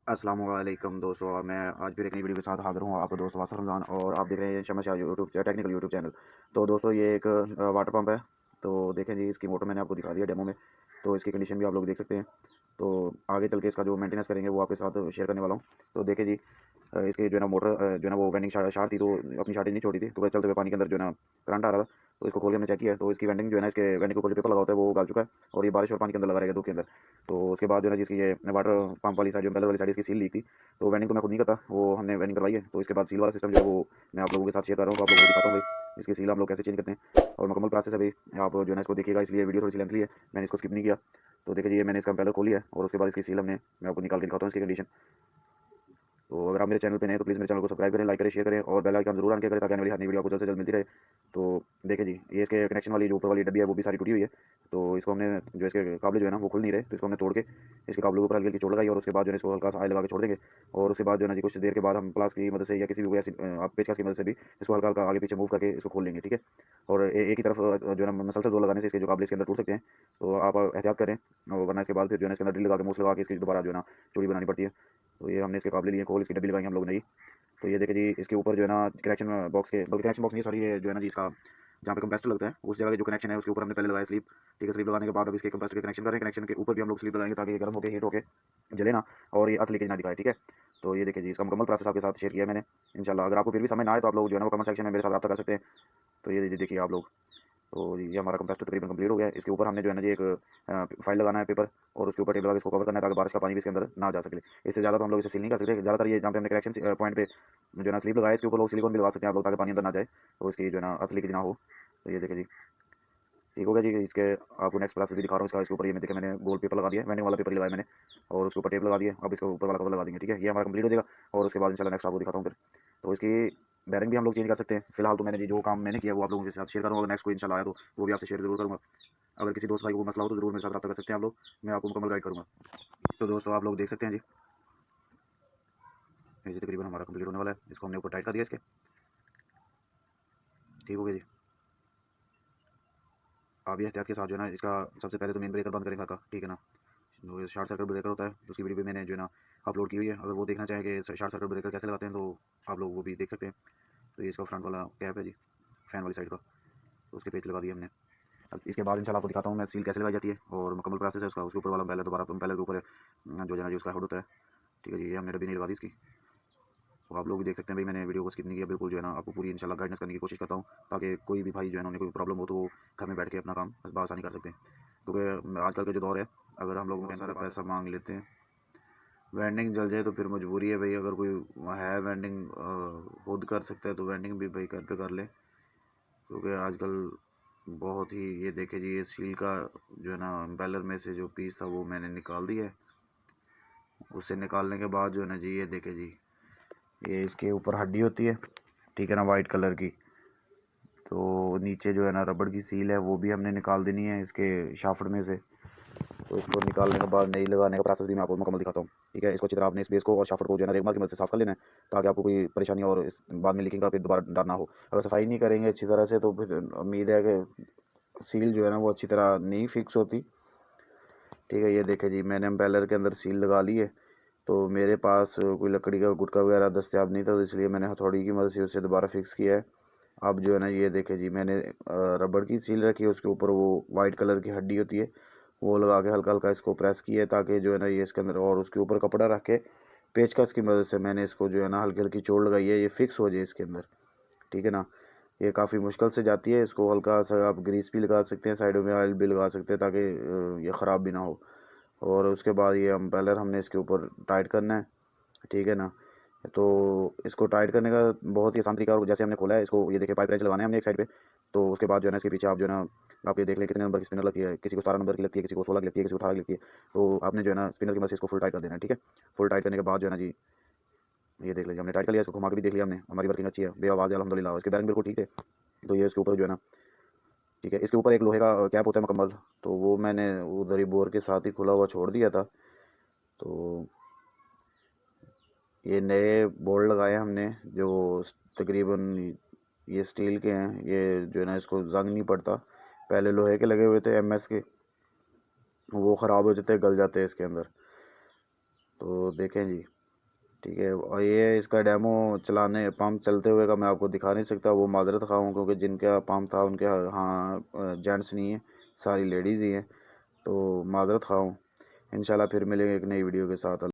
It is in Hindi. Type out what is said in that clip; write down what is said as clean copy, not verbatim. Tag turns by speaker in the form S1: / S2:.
S1: अस्सलाम वालेकुम दोस्तों, मैं आज फिर एक नई वीडियो के साथ हाज़िर हूँ। आपका दोस्त वासर रमज़ान और आप देख रहे हैं Shams Shah technical YouTube channel. तो दोस्तों ये एक वाटर पंप है। तो देखें जी, इसकी मोटर मैंने आपको दिखा दिया डेमो में। तो इसकी कंडीशन भी आप लोग देख सकते हैं। तो आगे चल के इसका जो मेंटेनेंस करेंगे वो आपके साथ शेयर करने वाला हूँ। तो देखें जी, इसकी जो है ना मोटर जो है ना वो वेंडिंग शार्ट थी, तो अपनी शार्टेज नहीं छोड़ी थी, तो चलते हुए पानी के अंदर जो है ना करंट आ रहा था। तो इसको खोल के हमने चेक किया, तो इसकी वेंडिंग जो है ना, इसके वेंडिंग के ऊपर जो पेपर लगा होता है वो गल चुका है और ये बारिश और पानी के अंदर लगा रहेगा धूप के अंदर। तो उसके बाद जो है ना, जिसकी ये वाटर पंप वाली साइड, जो पहले वाली साइड इसकी सील लीक थी, तो वेंडिंग तो मैं खुद नहीं करता, वो हमने वेंडिंग करवाई है। तो इसके बाद सील वाला सिस्टम जो है वो मैं आप लोगों के साथ शेयर कर रहा हूँ। तो आप लोगों को दिखाता हूँ भाई इसकी सील हम लोग कैसे चेंज करते हैं और मुकम्मल प्रोसेस है भाई। आप जो है ना इसको देखिएगा, इसलिए वीडियो थोड़ी सी लेंथी है, मैंने इसको स्किप नहीं किया। तो देखिए ये मैंने इसका पहले खोली है और उसके बाद इसकी सील हमने, मैं आपको निकाल के दिखाता हूँ इसकी कंडीशन। तो अगर आप मेरे चैनल पे नए हैं तो प्लीज़ मेरे चैनल को सब्सक्राइब करें, लाइक करें, शेयर करें और बेल आइकन जरूर ऑन किया करें ताकि आने वाली हर नई वीडियो आपको जल्द से जल्द मिलती रहे। तो देखिए जी, ये इसके कनेक्शन वाली जो ऊपर वाली डब्बी है वो भी सारी टूटी हुई है। तो इसको हमने, जो इसके काबले जो है ना वो खुल नहीं रहे, तो इसको हमने तोड़ के इसके काबलों के ऊपर हल्की हल्की चोट लगाई और उसके बाद जो है इसको हल्का सा ऑयल लगा के छोड़ देंगे। और उसके बाद जो है ना जी, कुछ देर के बाद हम प्लास की मदद से या किसी भी ऐसी आप पेचकस की मदद से भी इसको हल्का हल्का आगे पीछे मूव करके इसको खोल लेंगे, ठीक है। और एक ही तरफ जो है ना मसलसल जोर लगाने से इसके जो काबले इसके अंदर टूट सकते हैं, तो आप एहतियात करें। और वरना इसके बाद फिर जो है ना इसके अंदर ड्रिल लगा के मूस लगा के इसकी दोबारा जो है ना चूड़ी बनानी पड़ती है। तो ये हमने इसके काबले लिए खोल, इसकी डब्बी लगाई हम लोग नई। तो ये देखिए जी, इसके ऊपर जो है ना कनेक्शन बॉक्स के, बल्कि कनेक्शन बॉक्स नहीं, सॉरी, ये जो है ना जी इसका जहाँ पे कंप्रेसर लगता है उस जगह के जो कनेक्शन है उसके ऊपर हमने पहले लगाया स्लीप, ठीक है। स्लीप लगाने के बाद अब इसके कंप्रेसर के कनेक्शन कर रहे हैं, कनेक्शन के ऊपर भी हम लोग स्लीप लगाएंगे ताकि ये गर्म होकर हीट होकर जले ना और ये अर्थ लीकेज ना दिखाए, ठीक है। तो ये देखिए जी, इसका मुकम्मल प्रोसेस आपके साथ शेयर किया है मैंने। इंशाल्लाह अगर आपको फिर भी समझ ना आए तो आप लोग जो है ना वो कमेंट सेक्शन में मेरे साथ रब्ता कर सकते हैं। तो ये देखिए आप लोग, तो ये हमारा कंप्रेसर तकरीबन कंप्लीट हो गया है। इसके ऊपर हमने जो है ना जी एक फाइल लगाना है पेपर, और उसके ऊपर टेप लगा के इसको कवर करना है ताकि बारिश का पानी भी इसके अंदर ना जा सके। इससे ज़्यादा तो हम लोग इसे सील नहीं कर सकते। ज़्यादातर ये जहाँ पे हमने कनेक्शन पॉइंट पे जो है ना स्लीप लगाया, इसके ऊपर लोग सिलिकॉन भी लगा सकते हैं आप लोग ताकि पानी अंदर ना जाए, तो इसकी जो है ना अर्थ लीकेज ना हो। तो ये देखिए जी, ठीक हो गया जी। इसके आपको नेक्स्ट प्रोसेस भी दिखा रहा हूँ इसका। इसके ऊपर ये मैं देखिए मैंने गोल पेपर लगा दिया, वेंडिंग वाला पेपर लगाया मैंने, और उसके ऊपर टेप लगा दिया। अब इसके ऊपर वाला कवर लगा देंगे, ठीक है। ये हमारा कंप्लीट हो जाएगा और उसके बाद इंशाल्लाह नेक्स्ट आपको दिखाता हूँ फिर। तो इसकी बैरिंग भी हम लोग चेंज कर सकते हैं। फिलहाल तो मैंने जी जो काम मैंने किया वो आप लोगों के साथ शेयर करूँगा। अगर नेक्स्ट कोई इंशाल्लाह आया तो वो भी आपसे शेयर जरूर करूँगा। अगर किसी दोस्त भाई को मसला हो तो जरूर मेरे साथ रब्ता कर सकते हैं आप लोग, मैं आपको मुकम्मल गाइड करूँगा। तो दोस्तों आप लोग देख सकते हैं जी, ये तकरीबन हमारा कंप्लीट होने वाला है। इसको हमने ऊपर टाइट कर दिया इसके, ठीक हो गया जी। आप ये एहतियात के साथ जो है ना इसका सबसे पहले तो मेन ब्रेकर बंद करें घर का, ठीक है ना। जो शॉर्ट सर्किट ब्रेकर होता है उसकी वीडियो भी मैंने जो है ना अपलोड की हुई है। अगर वो देखना चाहें कि शॉर्ट सर्किट ब्रेकर कैसे लगाते हैं तो आप लोग वो भी देख सकते हैं। तो ये इसका फ्रंट वाला कैप है जी, फैन वाली साइड का, तो उसके पेच लगा दिए हमने। अब इसके बाद इंशाल्लाह आपको दिखाता हूँ मैं सील कैसे लगाई जाती है और मुकम्मल प्रोसेस है उसका। उसके ऊपर वाला पहले दोबारा पहले के ऊपर जो है ना जी उसका हुड होता है, ठीक है जी। ये हमने डब्बी नहीं लगा दी इसकी। तो आप लोग भी देख सकते हैं भाई, मैंने वीडियो को स्किप नहीं किया बिल्कुल, जो है ना आपको पूरी इंशाल्लाह गाइडेंस करने की कोशिश करता हूँ ताकि कोई भी भाई जो है ना उन्हें कोई प्रॉब्लम हो तो वो घर में बैठ के अपना काम बस आसानी कर सकते हैं। क्योंकि आजकल का जो दौर है, अगर हम लोग बहुत सारा पैसा मांग लेते हैं, वेंडिंग जल जाए तो फिर मजबूरी है भाई। अगर कोई है वेंडिंग खुद कर सकता है तो वेंडिंग भी भाई घर पे कर ले, क्योंकि आजकल बहुत ही, ये देखे जी, ये सील का जो है ना इम्पेलर में से जो पीस था वो मैंने निकाल दिया है। उससे निकालने के बाद जो है ना जी, ये देखे जी, ये इसके ऊपर हड्डी होती है, ठीक है ना, वाइट कलर की। तो नीचे जो है ना रबड़ की सील है वो भी हमने निकाल देनी है इसके शाफ्ट में से। तो इसको निकालने के बाद नई लगाने का प्रोसेस भी मैं आपको मुकम्मल दिखाता हूँ, ठीक है। इसको अच्छी तरह आपने इस बेस को और शाफ्ट को जो है ना रेगमाल की मदद से साफ़ कर लेना है ताकि आपको कोई परेशानी और इस बाद में लीकिंग का फिर दोबारा डर ना हो। अगर सफाई नहीं करेंगे अच्छी तरह से तो फिर उम्मीद है कि सील जो है ना वो अच्छी तरह नहीं फिक्स होती, ठीक है। ये देखें जी, मैंने एम्पेलर के अंदर सील लगा ली है। तो मेरे पास कोई लकड़ी का गुटका वगैरह दस्तियाब नहीं था, तो इसलिए मैंने हथौड़ी की मदद से उसे दोबारा फिक्स किया है। अब जो है ना ये देखें जी, मैंने रबड़ की सील रखी है, उसके ऊपर वो वाइट कलर की हड्डी होती है वो लगा के हल्का हल्का इसको प्रेस किया है ताकि जो है ना ये इसके अंदर, और उसके ऊपर कपड़ा रख के पेचकस की मदद से मैंने इसको जो है ना हल्की हल्की चोट लगाई है, ये फिक्स हो जाए इसके अंदर, ठीक है ना। ये काफ़ी मुश्किल से जाती है, इसको हल्का सा आप ग्रीस भी लगा सकते हैं, साइडों में ऑयल भी लगा सकते हैं ताकि ये ख़राब भी ना हो। और उसके बाद ये एम्पेलर हमने इसके ऊपर टाइट करना है, ठीक है ना। तो इसको टाइट करने का बहुत ही आसान तरीका, और जैसे हमने खोला है इसको, ये देखिए पाइप रेंच लगाना है हमने एक साइड पे। तो उसके बाद जो है ना इसके पीछे आप जो है ना, आप ये देख लें कितने नंबर की स्पिनर लगती है, किसी को 17 नंबर की लगती है, किसी को 16 की लगती है, किसी को 18 की लगती है। तो आपने जो है ना स्पिनर की मदद से इसको फुल टाइट कर देना है, ठीक है। फुल टाइट करने के बाद जो है ना जी, ये देख लीजिए हमने टाइट कर लिया। इसको घुमा के भी देख लिया हमने, हमारी वर्किंग अच्छी है, बेआवाज़ है अल्हम्दुलिल्लाह। इसके बैरिंग बिल्कुल ठीक है। तो ये इसके ऊपर जो है ना, ठीक है, इसके ऊपर एक लोहे का कैप होता है मुकम्मल, तो वो मैंने उधर ही बोर के साथ ही खुला हुआ छोड़ दिया था। तो ये नए बोर्ड लगाए हमने जो तकरीबन ये स्टील के हैं, ये जो है ना इसको जंग नहीं पड़ता। पहले लोहे के लगे हुए थे एमएस के, वो ख़राब हो जाते हैं, गल जाते हैं इसके अंदर। तो देखें जी, ठीक है। और ये इसका डेमो चलाने पंप चलते हुए का मैं आपको दिखा नहीं सकता, वो माजरत खा हूँ, क्योंकि जिनका पंप था उनके हाँ जेंट्स नहीं है, सारी लेडीज़ ही हैं, तो माजरत खा हूँ। इंशाल्लाह फिर मिलेंगे एक नई वीडियो के साथ।